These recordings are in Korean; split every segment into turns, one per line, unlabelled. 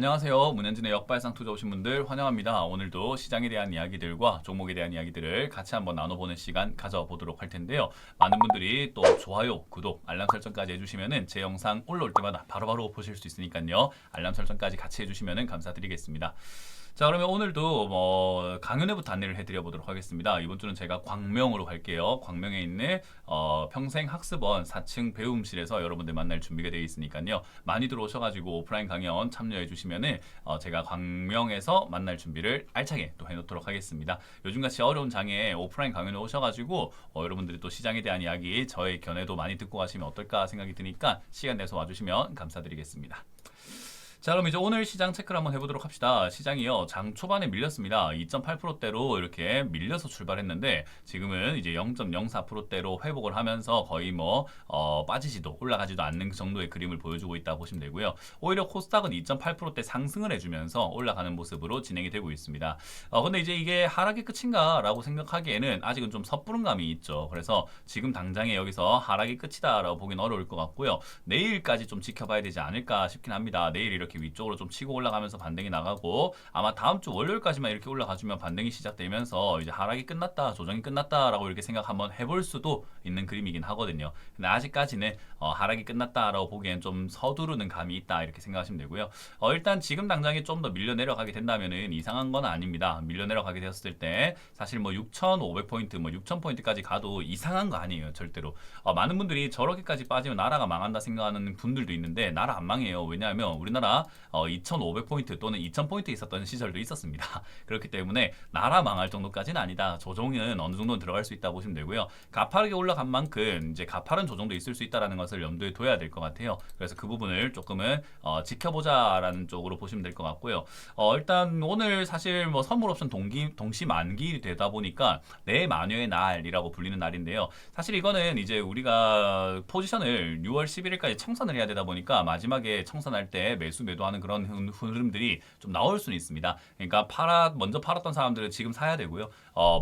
안녕하세요. 문현진의 역발상 투자 오신 분들 환영합니다. 오늘도 시장에 대한 이야기들과 종목에 대한 이야기들을 같이 한번 나눠보는 시간 가져보도록 할 텐데요. 많은 분들이 또 좋아요, 구독, 알람 설정까지 해주시면은 제 영상 올라올 때마다 바로바로 보실 수 있으니까요. 알람 설정까지 같이 해주시면은 감사드리겠습니다. 자, 그러면 오늘도 강연회부터 안내를 해드려 보도록 하겠습니다. 이번 주는 제가 광명으로 갈게요. 광명에 있는 평생학습원 4층 배움실에서 여러분들 만날 준비가 되어 있으니까요. 많이 들어오셔가지고 오프라인 강연 참여해 주시면은 제가 광명에서 만날 준비를 알차게 또 해놓도록 하겠습니다. 요즘같이 어려운 장에 오프라인 강연에 오셔가지고 여러분들이 또 시장에 대한 이야기 저의 견해도 많이 듣고 가시면 어떨까 생각이 드니까 시간 내서 와주시면 감사드리겠습니다. 자, 그럼 이제 오늘 시장 체크를 한번 해보도록 합시다. 시장이요, 장 초반에 밀렸습니다. 2.8%대로 이렇게 밀려서 출발했는데 지금은 이제 0.04%대로 회복을 하면서 거의 빠지지도 올라가지도 않는 그 정도의 그림을 보여주고 있다 보시면 되고요. 오히려 코스닥은 2.8%대 상승을 해주면서 올라가는 모습으로 진행이 되고 있습니다. 근데 이제 이게 하락의 끝인가 라고 생각하기에는 아직은 좀 섣부른 감이 있죠. 그래서 지금 당장에 여기서 하락이 끝이다 라고 보긴 어려울 것 같고요. 내일까지 좀 지켜봐야 되지 않을까 싶긴 합니다. 내일 이렇게 위쪽으로 좀 치고 올라가면서 반등이 나가고 아마 다음 주 월요일까지만 이렇게 올라가주면 반등이 시작되면서 이제 하락이 끝났다, 조정이 끝났다라고 이렇게 생각 한번 해볼 수도 있는 그림이긴 하거든요. 근데 아직까지는 하락이 끝났다라고 보기엔 좀 서두르는 감이 있다 이렇게 생각하시면 되고요. 일단 지금 당장에 좀 더 밀려 내려가게 된다면은 이상한 건 아닙니다. 밀려 내려가게 되었을 때 사실 6,500포인트, 6,000포인트까지 가도 이상한 거 아니에요, 절대로. 많은 분들이 저렇게까지 빠지면 나라가 망한다 생각하는 분들도 있는데 나라 안 망해요. 왜냐하면 우리나라 2,500포인트 또는 2,000포인트 있었던 시절도 있었습니다. 그렇기 때문에 나라 망할 정도까지는 아니다. 조정은 어느 정도는 들어갈 수 있다 보시면 되고요. 가파르게 올라간 만큼 이제 가파른 조정도 있을 수 있다는 것을 염두에 둬야 될 것 같아요. 그래서 그 부분을 조금은 지켜보자라는 쪽으로 보시면 될 것 같고요. 일단 오늘 사실 선물 옵션 동시 만기 되다 보니까 내마녀의 날이라고 불리는 날인데요. 사실 이거는 이제 우리가 포지션을 6월 11일까지 청산을 해야 되다 보니까 마지막에 청산할 때 매수 매도하는 그런 흐름들이 좀 나올 수는 있습니다. 그러니까 먼저 팔았던 사람들은 지금 사야 되고요.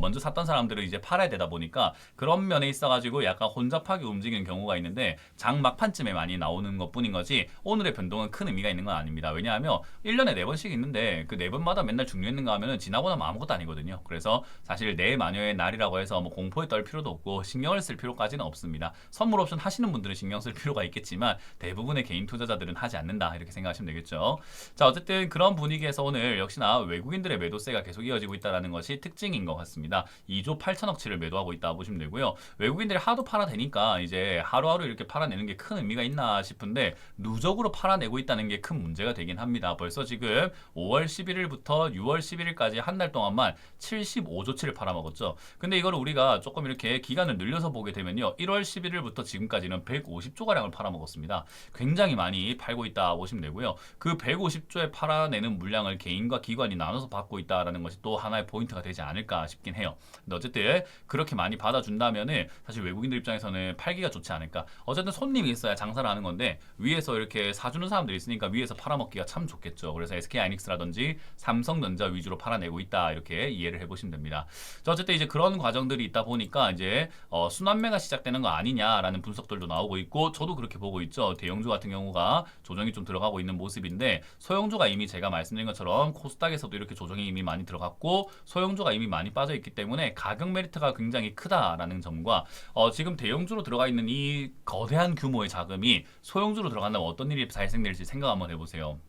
먼저 샀던 사람들은 이제 팔아야 되다 보니까 그런 면에 있어가지고 약간 혼잡하게 움직이는 경우가 있는데 장 막판쯤에 많이 나오는 것 뿐인 거지 오늘의 변동은 큰 의미가 있는 건 아닙니다. 왜냐하면 1년에 4번씩 있는데 그 4번마다 맨날 중요했는가 하면은 지나고 나면 아무것도 아니거든요. 그래서 사실 내 마녀의 날이라고 해서 공포에 떨 필요도 없고 신경을 쓸 필요까지는 없습니다. 선물 옵션 하시는 분들은 신경 쓸 필요가 있겠지만 대부분의 개인 투자자들은 하지 않는다 이렇게 생각하시면 되겠죠. 자, 어쨌든 그런 분위기에서 오늘 역시나 외국인들의 매도세가 계속 이어지고 있다는 것이 특징인 것 같습니다. 2조 8천억치를 매도하고 있다 보시면 되고요. 외국인들이 하도 팔아대니까 이제 하루하루 이렇게 팔아내는 게 큰 의미가 있나 싶은데 누적으로 팔아내고 있다는 게 큰 문제가 되긴 합니다. 벌써 지금 5월 11일부터 6월 11일까지 한 달 동안만 75조치를 팔아먹었죠. 근데 이걸 우리가 조금 이렇게 기간을 늘려서 보게 되면요. 1월 11일부터 지금까지는 150조가량을 팔아먹었습니다. 굉장히 많이 팔고 있다 보시면 되고요. 그 150조에 팔아내는 물량을 개인과 기관이 나눠서 받고 있다는 것이 또 하나의 포인트가 되지 않을까 싶긴 해요. 근데 어쨌든 그렇게 많이 받아준다면은 사실 외국인들 입장에서는 팔기가 좋지 않을까. 어쨌든 손님이 있어야 장사를 하는 건데 위에서 이렇게 사주는 사람들이 있으니까 위에서 팔아먹기가 참 좋겠죠. 그래서 SK하이닉스라든지 삼성전자 위주로 팔아내고 있다 이렇게 이해를 해보시면 됩니다. 자, 어쨌든 이제 그런 과정들이 있다 보니까 이제 순환매가 시작되는 거 아니냐라는 분석들도 나오고 있고 저도 그렇게 보고 있죠. 대형주 같은 경우가 조정이 좀 들어가고 있는 모습인데 소형주가 이미 제가 말씀드린 것처럼 코스닥에서도 이렇게 조정이 이미 많이 들어갔고 소형주가 이미 많이 빠져 있기 때문에 가격 메리트가 굉장히 크다라는 점과 지금 대형주로 들어가 있는 이 거대한 규모의 자금이 소형주로 들어간다면 어떤 일이 발생될지 생각 한번 해보세요.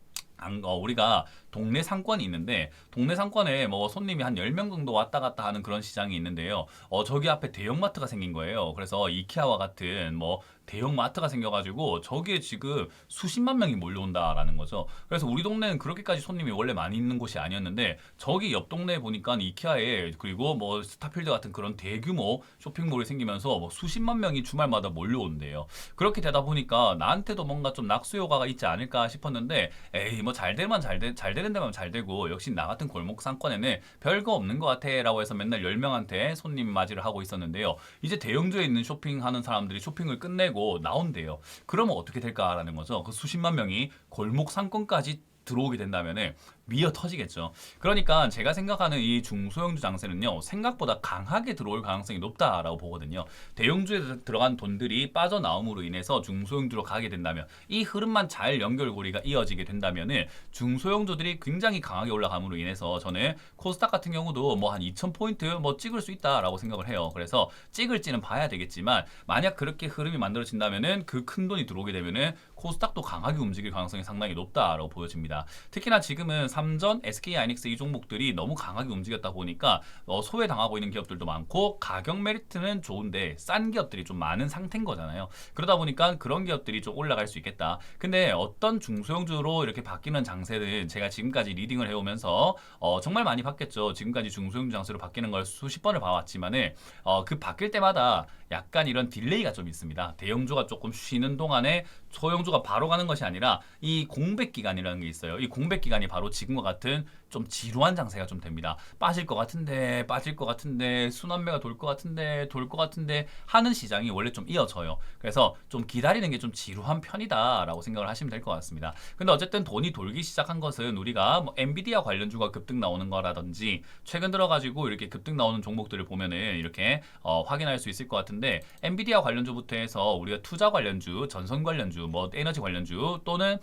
우리가 동네 상권이 있는데 동네 상권에 손님이 한 10명 정도 왔다 갔다 하는 그런 시장이 있는데요. 저기 앞에 대형마트가 생긴 거예요. 그래서 이케아와 같은 대형 마트가 생겨가지고 저기에 지금 수십만 명이 몰려온다라는 거죠. 그래서 우리 동네는 그렇게까지 손님이 원래 많이 있는 곳이 아니었는데 저기 옆 동네에 보니까 이케아에 그리고 스타필드 같은 그런 대규모 쇼핑몰이 생기면서 수십만 명이 주말마다 몰려온대요. 그렇게 되다 보니까 나한테도 뭔가 좀 낙수효과가 있지 않을까 싶었는데 에이 잘 되는 데만 잘 되고 역시 나 같은 골목 상권에는 별거 없는 것 같아 라고 해서 맨날 10명한테 손님 맞이를 하고 있었는데요. 이제 대형주에 있는 쇼핑하는 사람들이 쇼핑을 끝내고 나온대요. 그러면 어떻게 될까라는 거죠. 그 수십만 명이 골목 상권까지 들어오게 된다면은 미어 터지겠죠. 그러니까 제가 생각하는 이 중소형주 장세는요, 생각보다 강하게 들어올 가능성이 높다라고 보거든요. 대형주에 들어간 돈들이 빠져나옴으로 인해서 중소형주로 가게 된다면, 이 흐름만 잘 연결고리가 이어지게 된다면은 중소형주들이 굉장히 강하게 올라감으로 인해서 저는 코스닥 같은 경우도 뭐 한 2,000포인트 뭐 찍을 수 있다라고 생각을 해요. 그래서 찍을지는 봐야 되겠지만, 만약 그렇게 흐름이 만들어진다면은 그 큰 돈이 들어오게 되면은 코스닥도 강하게 움직일 가능성이 상당히 높다라고 보여집니다. 특히나 지금은 삼전, SK하이닉스 이 종목들이 너무 강하게 움직였다 보니까 소외당하고 있는 기업들도 많고, 가격 메리트는 좋은데 싼 기업들이 좀 많은 상태인 거잖아요. 그러다 보니까 그런 기업들이 좀 올라갈 수 있겠다. 근데 어떤 중소형주로 이렇게 바뀌는 장세는 제가 지금까지 리딩을 해오면서 정말 많이 봤겠죠. 지금까지 중소형주 장세로 바뀌는 걸 수십 번을 봐왔지만은 그 바뀔 때마다 약간 이런 딜레이가 좀 있습니다. 대형주가 조금 쉬는 동안에 소형주가 바로 가는 것이 아니라 이 공백 기간이라는 게 있어요. 이 공백 기간이 바로 지금과 같은 좀 지루한 장세가 좀 됩니다. 빠질 것 같은데 순환매가 돌 것 같은데 하는 시장이 원래 좀 이어져요. 그래서 좀 기다리는 게 좀 지루한 편이다라고 생각을 하시면 될 것 같습니다. 근데 어쨌든 돈이 돌기 시작한 것은 우리가 뭐 엔비디아 관련주가 급등 나오는 거라든지 최근 들어가지고 이렇게 급등 나오는 종목들을 보면은 이렇게 확인할 수 있을 것 같은데, 엔비디아 관련주부터 해서 우리가 투자 관련주, 전선 관련주, 뭐 에너지 관련주 또는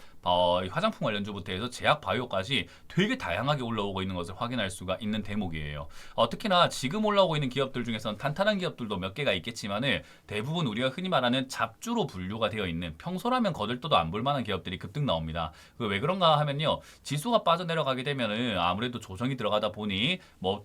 화장품 관련주부터 해서 제약 바이오까지 되게 다양하게 올라오고 있는 것을 확인할 수가 있는 대목이에요. 특히나 지금 올라오고 있는 기업들 중에서는 탄탄한 기업들도 몇 개가 있겠지만은 대부분 우리가 흔히 말하는 잡주로 분류가 되어 있는, 평소라면 거들떠도 안 볼 만한 기업들이 급등 나옵니다. 왜 그런가 하면요, 지수가 빠져내려가게 되면은 아무래도 조정이 들어가다 보니 뭐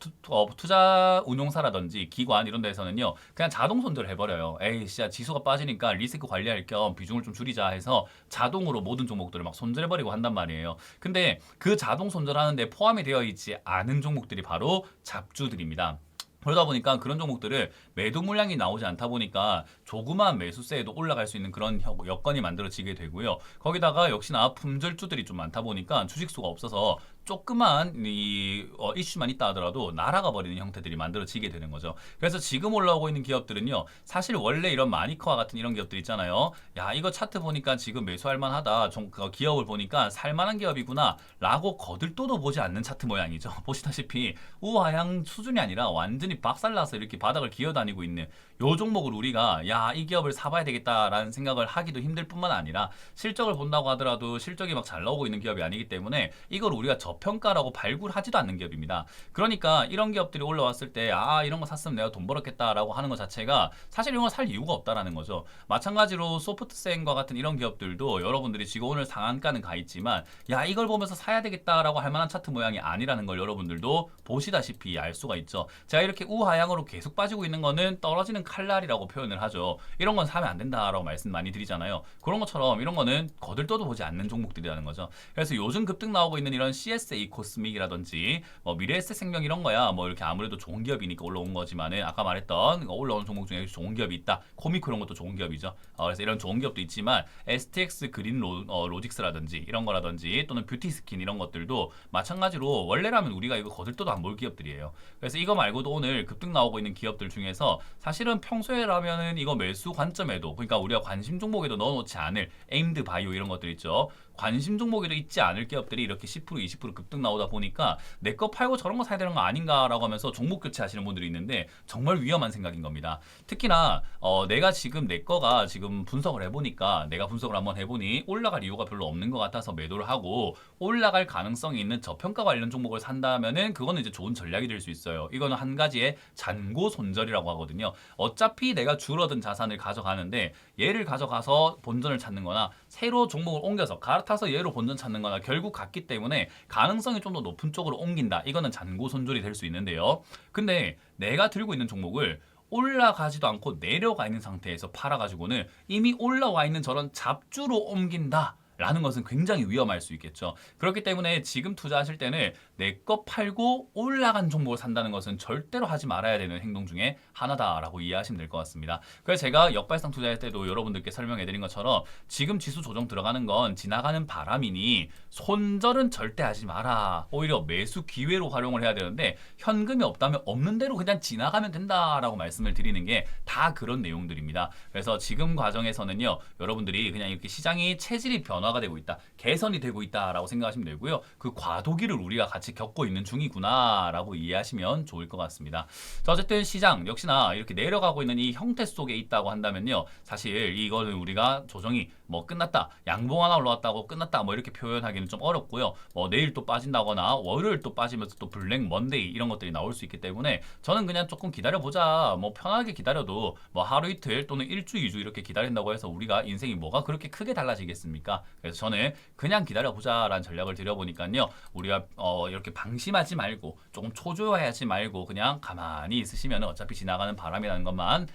투자 운용사라든지 기관 이런 데서는요, 그냥 자동 손절을 해버려요. 에이 진짜 지수가 빠지니까 리스크 관리할 겸 비중을 좀 줄이자 해서 자동으로 모든 종목들을 막 손절해버리고 한단 말이에요. 근데 그 자동 손절하는데 포함이 되어 있지 않은 종목들이 바로 잡주들입니다. 그러다 보니까 그런 종목들을 매도 물량이 나오지 않다 보니까 조그마한 매수세에도 올라갈 수 있는 그런 여건이 만들어지게 되고요. 거기다가 역시나 품절주들이 좀 많다 보니까 주식수가 없어서 조그만 이슈만 있다 하더라도 날아가 버리는 형태들이 만들어지게 되는 거죠. 그래서 지금 올라오고 있는 기업들은요, 사실 원래 이런 마니커와 같은 이런 기업들 있잖아요. 야, 이거 차트 보니까 지금 매수할 만하다, 기업을 보니까 살만한 기업이구나 라고 거들떠도 보지 않는 차트 모양이죠. 보시다시피 우하향 수준이 아니라 완전히 박살나서 이렇게 바닥을 기어다니고 있는 요 종목을 우리가 야, 이 기업을 사봐야 되겠다라는 생각을 하기도 힘들 뿐만 아니라, 실적을 본다고 하더라도 실적이 막 잘 나오고 있는 기업이 아니기 때문에 이걸 우리가 저평가라고 발굴하지도 않는 기업입니다. 그러니까 이런 기업들이 올라왔을 때 이런 거 샀으면 내가 돈 벌었겠다라고 하는 것 자체가 사실 이런 거 살 이유가 없다라는 거죠. 마찬가지로 소프트센과 같은 이런 기업들도 여러분들이 지금 오늘 상한가는 가 있지만 야, 이걸 보면서 사야 되겠다라고 할 만한 차트 모양이 아니라는 걸 여러분들도 보시다시피 알 수가 있죠. 제가 이렇게 우하향으로 계속 빠지고 있는 거는 떨어지는 칼날이라고 표현을 하죠. 이런 건 사면 안 된다라고 말씀 많이 드리잖아요. 그런 것처럼 이런 거는 거들떠도 보지 않는 종목들이라는 거죠. 그래서 요즘 급등 나오고 있는 이런 CSA 코스믹이라든지 뭐 미래에셋생명 이런 거야 뭐 이렇게 아무래도 좋은 기업이니까 올라온 거지만은, 아까 말했던 올라오는 종목 중에 좋은 기업이 있다. 코미코 이런 것도 좋은 기업이죠. 그래서 이런 좋은 기업도 있지만 STX 그린 로직스라든지 이런 거라든지 또는 뷰티스킨 이런 것들도 마찬가지로 원래라면 우리가 이거 거들떠도 안 볼 기업들이에요. 그래서 이거 말고도 오늘 급등 나오고 있는 기업들 중에서 사실은 평소에라면은 이거 매수 관점에도, 그러니까 우리가 관심 종목에도 넣어놓지 않을 에임드 바이오 이런 것들 있죠. 관심 종목에도 있지 않을 기업들이 이렇게 10% 20% 급등 나오다 보니까 내 거 팔고 저런 거 사야 되는 거 아닌가라고 하면서 종목 교체하시는 분들이 있는데 정말 위험한 생각인 겁니다. 특히나 내가 지금 내 거가 지금 분석을 해보니까, 내가 분석을 한번 해보니 올라갈 이유가 별로 없는 것 같아서 매도를 하고 올라갈 가능성이 있는 저평가 관련 종목을 산다면은 그거는 이제 좋은 전략이 될 수 있어요. 이거는 한 가지의 잔고 손절이라고 하거든요. 어차피 내가 줄어든 자산을 가져가는데 얘를 가져가서 본전을 찾는 거나 새로 종목을 옮겨서 갈아타서 얘로 본전 찾는 거나 결국 같기 때문에 가능성이 좀 더 높은 쪽으로 옮긴다. 이거는 잔고 손절이 될 수 있는데요. 근데 내가 들고 있는 종목을 올라가지도 않고 내려가 있는 상태에서 팔아가지고는 이미 올라와 있는 저런 잡주로 옮긴다 라는 것은 굉장히 위험할 수 있겠죠. 그렇기 때문에 지금 투자하실 때는 내 거 팔고 올라간 종목을 산다는 것은 절대로 하지 말아야 되는 행동 중에 하나다라고 이해하시면 될 것 같습니다. 그래서 제가 역발상 투자할 때도 여러분들께 설명해 드린 것처럼 지금 지수 조정 들어가는 건 지나가는 바람이니 손절은 절대 하지 마라. 오히려 매수 기회로 활용을 해야 되는데, 현금이 없다면 없는 대로 그냥 지나가면 된다라고 말씀을 드리는 게 다 그런 내용들입니다. 그래서 지금 과정에서는요, 여러분들이 그냥 이렇게 시장이 체질이 변화가 변화가 되고 있다, 개선이 되고 있다라고 생각하시면 되고요. 그 과도기를 우리가 같이 겪고 있는 중이구나라고 이해하시면 좋을 것 같습니다. 자, 어쨌든 시장 역시나 이렇게 내려가고 있는 이 형태 속에 있다고 한다면요, 사실 이거는 우리가 조정이 뭐 끝났다, 양봉 하나 올라왔다고 끝났다 뭐 이렇게 표현하기는 좀 어렵고요. 뭐 내일 또 빠진다거나 월요일 또 빠지면서 또 블랙 먼데이 이런 것들이 나올 수 있기 때문에 저는 그냥 조금 기다려보자, 뭐 편하게 기다려도 뭐 하루 이틀 또는 일주, 이주 이렇게 기다린다고 해서 우리가 인생이 뭐가 그렇게 크게 달라지겠습니까? 그래서 저는 그냥 기다려보자라는 전략을 드려보니까요, 우리가 이렇게 방심하지 말고 조금 초조해하지 말고 그냥 가만히 있으시면 어차피 지나가는 바람이라는 것만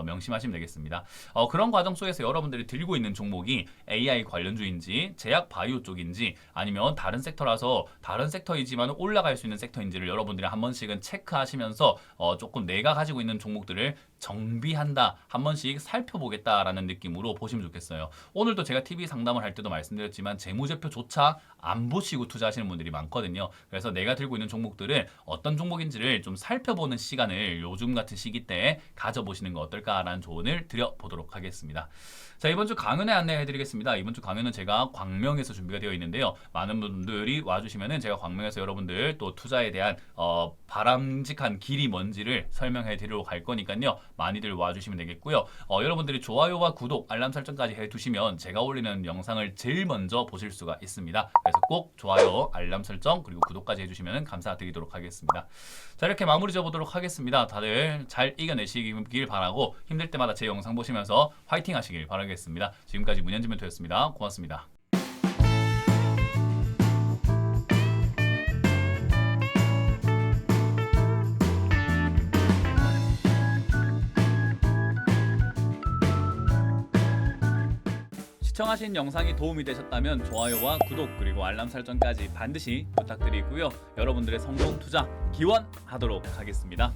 명심하시면 되겠습니다. 그런 과정 속에서 여러분들이 들고 있는 종목이 AI 관련주인지 제약 바이오 쪽인지 아니면 다른 섹터라서 다른 섹터이지만 올라갈 수 있는 섹터인지를 여러분들이 한 번씩은 체크하시면서 조금 내가 가지고 있는 종목들을 정비한다, 한 번씩 살펴보겠다라는 느낌으로 보시면 좋겠어요. 오늘도 제가 TV 상담을 할 때도 말씀드렸지만 재무제표조차 안 보시고 투자하시는 분들이 많거든요. 그래서 내가 들고 있는 종목들은 어떤 종목인지를 좀 살펴보는 시간을 요즘 같은 시기 때 가져보시는 거 어떨까라는 조언을 드려보도록 하겠습니다. 자, 이번 주 강연에 안내해드리겠습니다. 이번 주 강연은 제가 광명에서 준비가 되어 있는데요. 많은 분들이 와주시면은 제가 광명에서 여러분들 또 투자에 대한 바람직한 길이 뭔지를 설명해 드리러 갈 거니까요. 많이들 와주시면 되겠고요. 여러분들이 좋아요와 구독, 알람 설정까지 해두시면 제가 올리는 영상을 제일 먼저 보실 수가 있습니다. 그래서 꼭 좋아요, 알람 설정 그리고 구독까지 해주시면 감사드리도록 하겠습니다. 자, 이렇게 마무리 지어보도록 하겠습니다. 다들 잘 이겨내시길 바라고 힘들 때마다 제 영상 보시면서 화이팅 하시길 바라겠습니다. 지금까지 문현진 멘토였습니다. 고맙습니다. 시청하신 영상이 도움이 되셨다면 좋아요와 구독 그리고 알람 설정까지 반드시 부탁드리고요. 여러분들의 성공 투자 기원하도록 하겠습니다.